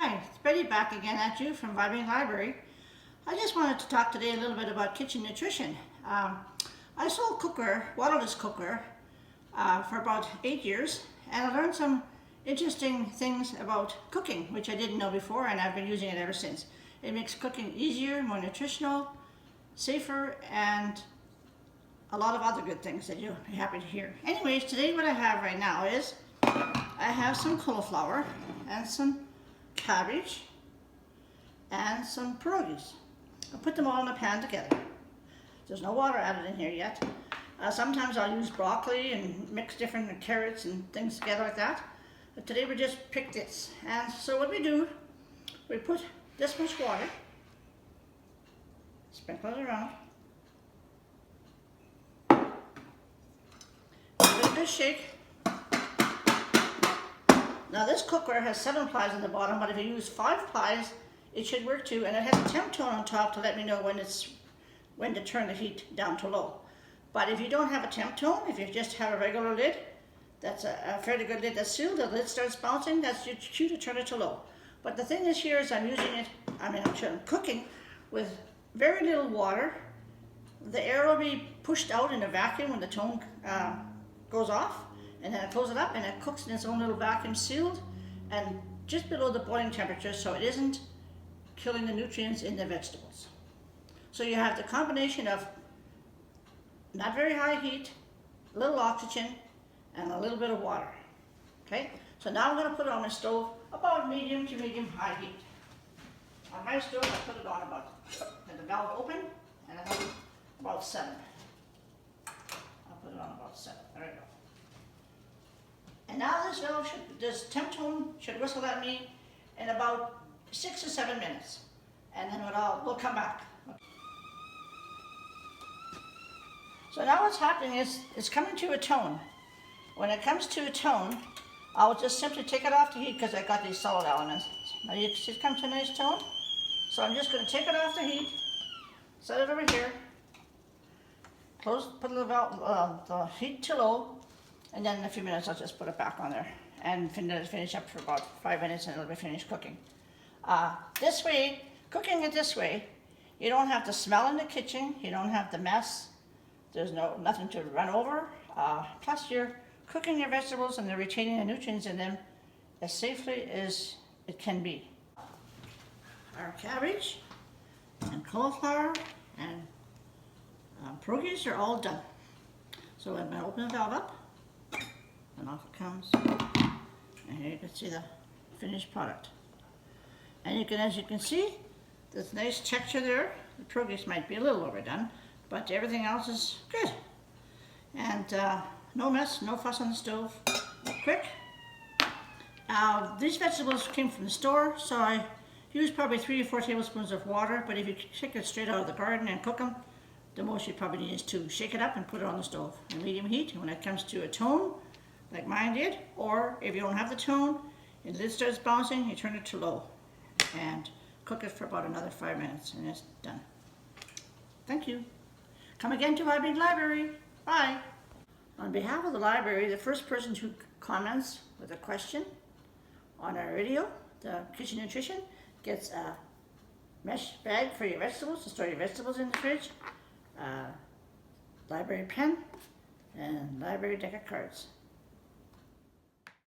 Hi, it's Betty back again at you from Vibank Library. I just wanted to talk today a little bit about kitchen nutrition. I sold waterless cookware for about 8 years, and I learned some interesting things about cooking, which I didn't know before, and I've been using it ever since. It makes cooking easier, more nutritional, safer, and a lot of other good things that you'll be happy to hear. Anyways, today what I have right now is I have some cauliflower and some cabbage and some pierogies. I'll put them all in a pan together. There's no water added in here yet. Sometimes I'll use broccoli and mix different carrots and things together like that. But today we just picked this. And so what we do, we put this much water, sprinkle it around, give it a good shake. Now this cookware has 7 plies on the bottom, but if you use 5 plies, it should work too, and it has a temp tone on top to let me know when to turn the heat down to low. But if you don't have a temp tone, if you just have a regular lid, that's a fairly good lid that's sealed, the lid starts bouncing, that's your cue to turn it to low. But the thing is here is I'm cooking with very little water. The air will be pushed out in a vacuum when the tone goes off. And then I close it up and it cooks in its own little vacuum sealed and just below the boiling temperature, so it isn't killing the nutrients in the vegetables. So you have the combination of not very high heat, a little oxygen, and a little bit of water. Okay, so now I'm going to put it on my stove about medium to medium high heat. On my stove I put it on with the valve open, and I have about 7. I'll put it on about 7. There we go. And now this temp tone should whistle at me in about 6 or 7 minutes. And then we'll come back. So now what's happening is it's coming to a tone. When it comes to a tone, I'll just simply take it off the heat because I got these solid elements. Now you see it come to a nice tone. So I'm just going to take it off the heat, set it over here, put the heat to low, and then in a few minutes I'll just put it back on there and finish up for about 5 minutes and it'll be finished cooking. This way, cooking it this way, you don't have to smell in the kitchen, you don't have the mess, there's nothing to run over, plus you're cooking your vegetables and they're retaining the nutrients in them as safely as it can be. Our cabbage and cauliflower and pierogies are all done. So I'm going to open the valve up. And off it comes, and here you can see the finished product. And as you can see, there's nice texture there. The pierogies might be a little overdone, but everything else is good. And no mess, no fuss on the stove, quick. These vegetables came from the store, so I used probably 3 or 4 tablespoons of water, but if you take it straight out of the garden and cook them, the most you probably need is to shake it up and put it on the stove at medium heat. And when it comes to a tone, like mine did, or if you don't have the tone, and the lid starts bouncing, you turn it to low and cook it for about another 5 minutes and it's done. Thank you. Come again to Vibank Library. Bye. On behalf of the library, the first person who comments with a question on our video, the Kitchen Nutrition, gets a mesh bag for your vegetables to store your vegetables in the fridge, library pen, and library deck of cards.